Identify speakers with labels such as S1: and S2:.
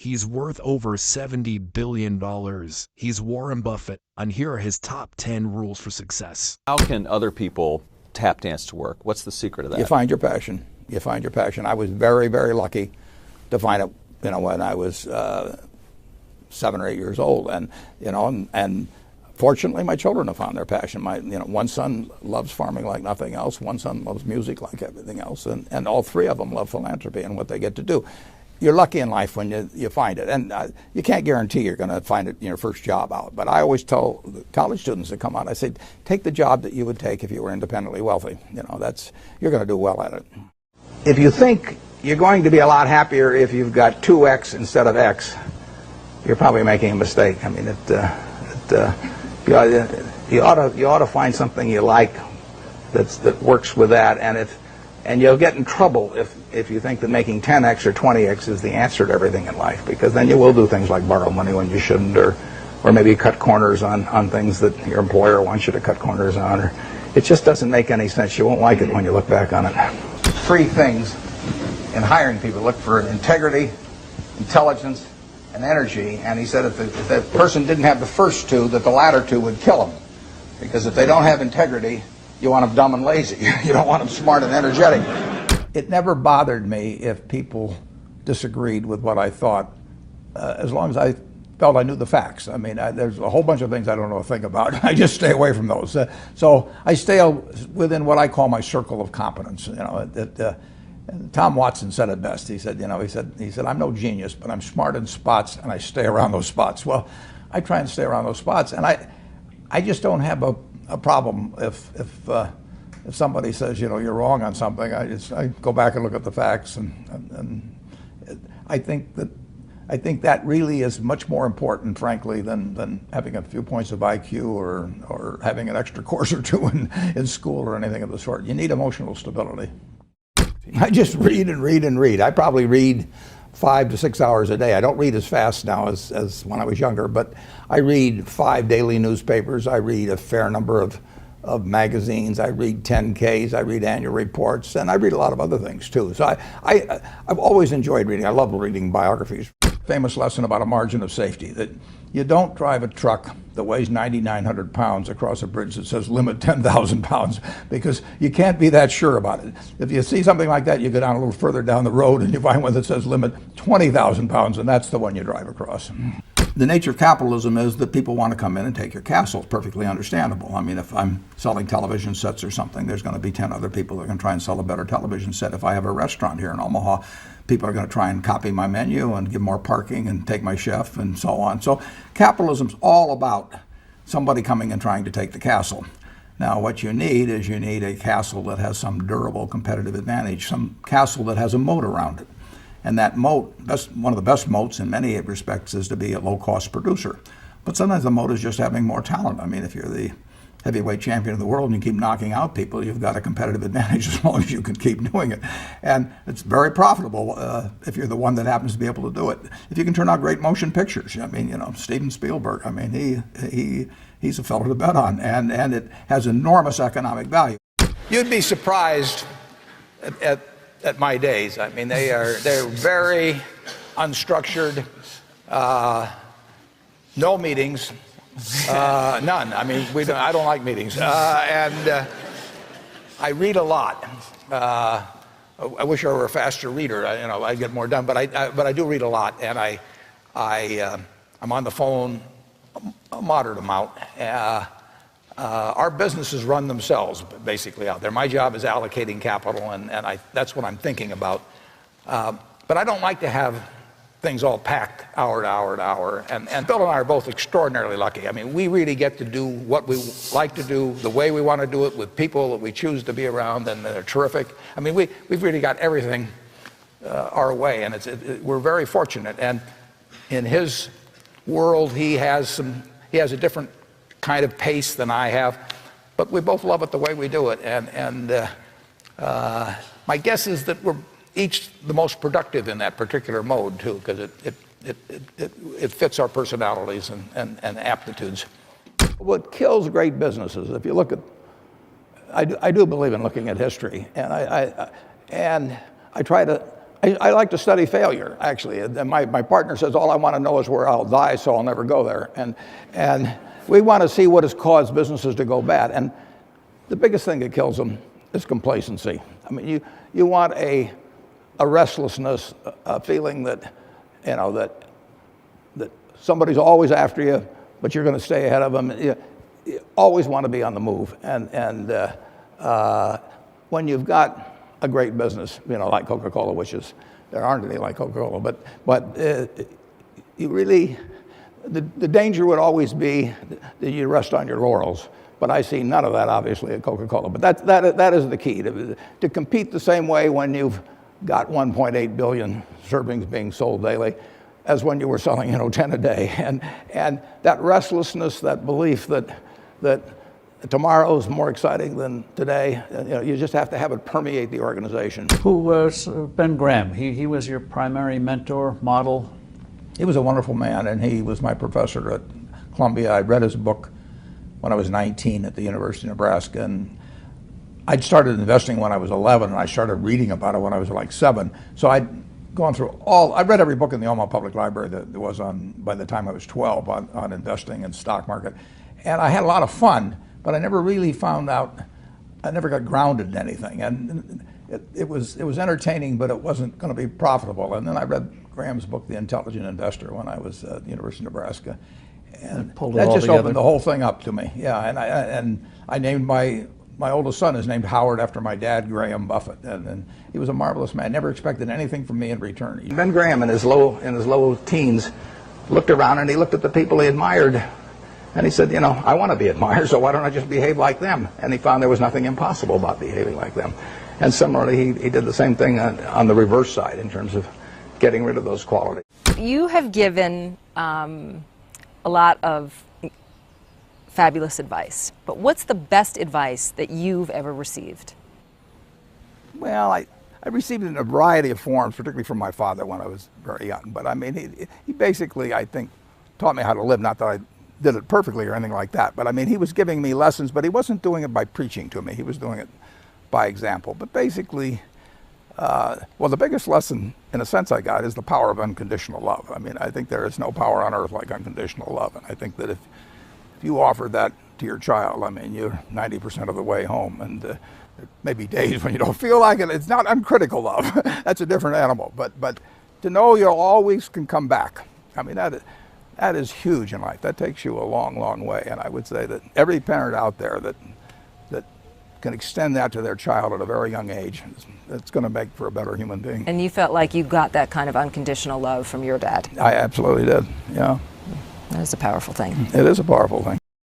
S1: He's worth over $70 billion. He's Warren Buffett, and here are his top 10 rules for success.
S2: How can other people tap dance to work? What's the secret of that?
S3: You find your passion. You find your passion. I was very, very lucky to find it, when I was 7 or 8 years old, and fortunately, my children have found their passion. One son loves farming like nothing else. One son loves music like everything else, and all three of them love philanthropy and what they get to do. You're lucky in life when you find it, and you can't guarantee you're going to find it in your first job out. But I always tell the college students that come out, I say, take the job that you would take if you were independently wealthy. You're going to do well at it. If you think you're going to be a lot happier if you've got 2x instead of x, you're probably making a mistake. I mean, you ought to find something you like that works with that, and you'll get in trouble if you think that making 10x or 20x is the answer to everything in life, because then you will do things like borrow money when you shouldn't, or maybe cut corners on things that your employer wants you to cut corners on. Or it just doesn't make any sense. You won't like it when you look back on it. 3 things in hiring people: look for integrity, intelligence, and energy. And he said if the person didn't have the first 2, that the latter 2 would kill them, because if they don't have integrity, you want them dumb and lazy. You don't want them smart and energetic. It never bothered me if people disagreed with what I thought, as long as I felt I knew the facts. I mean, there's a whole bunch of things I don't know a thing about. I just stay away from those. So I stay within what I call my circle of competence. Tom Watson said it best. He said, I'm no genius, but I'm smart in spots, and I stay around those spots. Well, I try and stay around those spots, and I just don't have a problem if somebody says, you're wrong on something. I go back and look at the facts, and I think that really is much more important, frankly, than having a few points of IQ or having an extra course or 2 in school or anything of the sort. You need emotional stability. I just read and read and read. I probably read 5 to 6 hours a day. I don't read as fast now as when I was younger, but I read 5 daily newspapers. I read a fair number of magazines. I read 10Ks. I read annual reports, and I read a lot of other things too. So I've always enjoyed reading. I love reading biographies. Famous lesson about a margin of safety, that you don't drive a truck that weighs 9,900 pounds across a bridge that says limit 10,000 pounds, because you can't be that sure about it. If you see something like that, you go down a little further down the road and you find one that says limit 20,000 pounds, and that's the one you drive across. The nature of capitalism is that people want to come in and take your castle. It's perfectly understandable. I mean, if I'm selling television sets or something, there's going to be 10 other people that are going to try and sell a better television set. If I have a restaurant here in Omaha, people are going to try and copy my menu and give more parking and take my chef and so on. So capitalism's all about somebody coming and trying to take the castle. Now, what you need is a castle that has some durable competitive advantage, some castle that has a moat around it. And that moat, one of the best moats in many respects, is to be a low-cost producer. But sometimes the moat is just having more talent. I mean, if you're the heavyweight champion of the world and you keep knocking out people, you've got a competitive advantage as long as you can keep doing it. And it's very profitable if you're the one that happens to be able to do it. If you can turn out great motion pictures, I mean, Steven Spielberg, I mean, he's a fellow to bet on, and it has enormous economic value. You'd be surprised at my days. I mean, they're very unstructured, no meetings. None. I mean, I don't like meetings, and I read a lot. I wish I were a faster reader. I'd get more done. But I do read a lot, and I'm on the phone a moderate amount. Our businesses run themselves basically out there. My job is allocating capital, and that's what I'm thinking about. But I don't like to have things all packed hour to hour to hour. And Bill and I are both extraordinarily lucky. I mean, we really get to do what we like to do, the way we want to do it, with people that we choose to be around, and they're terrific. I mean, we've really got everything our way, and we're very fortunate. And in his world, he has a different kind of pace than I have, but we both love it the way we do it. And my guess is that we're each the most productive in that particular mode too, because it fits our personalities and aptitudes. What kills great businesses, if you look at, I do believe in looking at history, and I try to I like to study failure, actually. And my partner says, all I want to know is where I'll die, so I'll never go there. And we want to see what has caused businesses to go bad. And the biggest thing that kills them is complacency. I mean, you want a restlessness, a feeling that, you know, that somebody's always after you, but you're going to stay ahead of them. You always want to be on the move. And when you've got a great business, you know, like Coca-Cola, which is, there aren't any like Coca-Cola, but you really, the danger would always be that you rest on your laurels. But I see none of that, obviously, at Coca-Cola. But that is the key, to compete the same way when you've got 1.8 billion servings being sold daily as when you were selling, 10 a day. And that restlessness, that belief that tomorrow's more exciting than today, you just have to have it permeate the organization.
S4: Who was Ben Graham? He was your primary mentor, model?
S3: He was a wonderful man, and he was my professor at Columbia. I read his book when I was 19 at the University of Nebraska, and I'd started investing when I was 11, and I started reading about it when I was like 7. So I'd gone through I read every book in the Omaha Public Library that there was on, by the time I was 12, on investing and stock market. And I had a lot of fun, but I never really found out, I never got grounded in anything. And it was entertaining, but it wasn't going to be profitable. And then I read Graham's book, The Intelligent Investor, when I was at the University of Nebraska. And that just opened the whole thing up to me. Yeah, and I named my oldest son is named Howard after my dad, Graham Buffett, and he was a marvelous man. Never expected anything from me in return. Ben Graham, in his low teens, looked around and he looked at the people he admired, and he said, I want to be admired, so why don't I just behave like them? And he found there was nothing impossible about behaving like them. And similarly, he did the same thing on the reverse side in terms of getting rid of those qualities.
S5: You have given a lot of fabulous advice, but what's the best advice that you've ever received?
S3: Well, I received it in a variety of forms, particularly from my father when I was very young. But I mean, he basically, I think, taught me how to live. Not that I did it perfectly or anything like that, but I mean, he was giving me lessons, but he wasn't doing it by preaching to me. He was doing it by example. But basically, well, the biggest lesson, in a sense, I got is the power of unconditional love. I mean, I think there is no power on earth like unconditional love, and I think that if you offer that to your child, I mean, you're 90% of the way home, and there may be days when you don't feel like it. It's not uncritical love. That's a different animal. But to know you always can come back, I mean, that is huge in life. That takes you a long, long way. And I would say that every parent out there that can extend that to their child at a very young age, it's going to make for a better human being.
S5: And you felt like you got that kind of unconditional love from your dad?
S3: I absolutely did, yeah.
S5: That is a powerful thing.
S3: It is a powerful thing.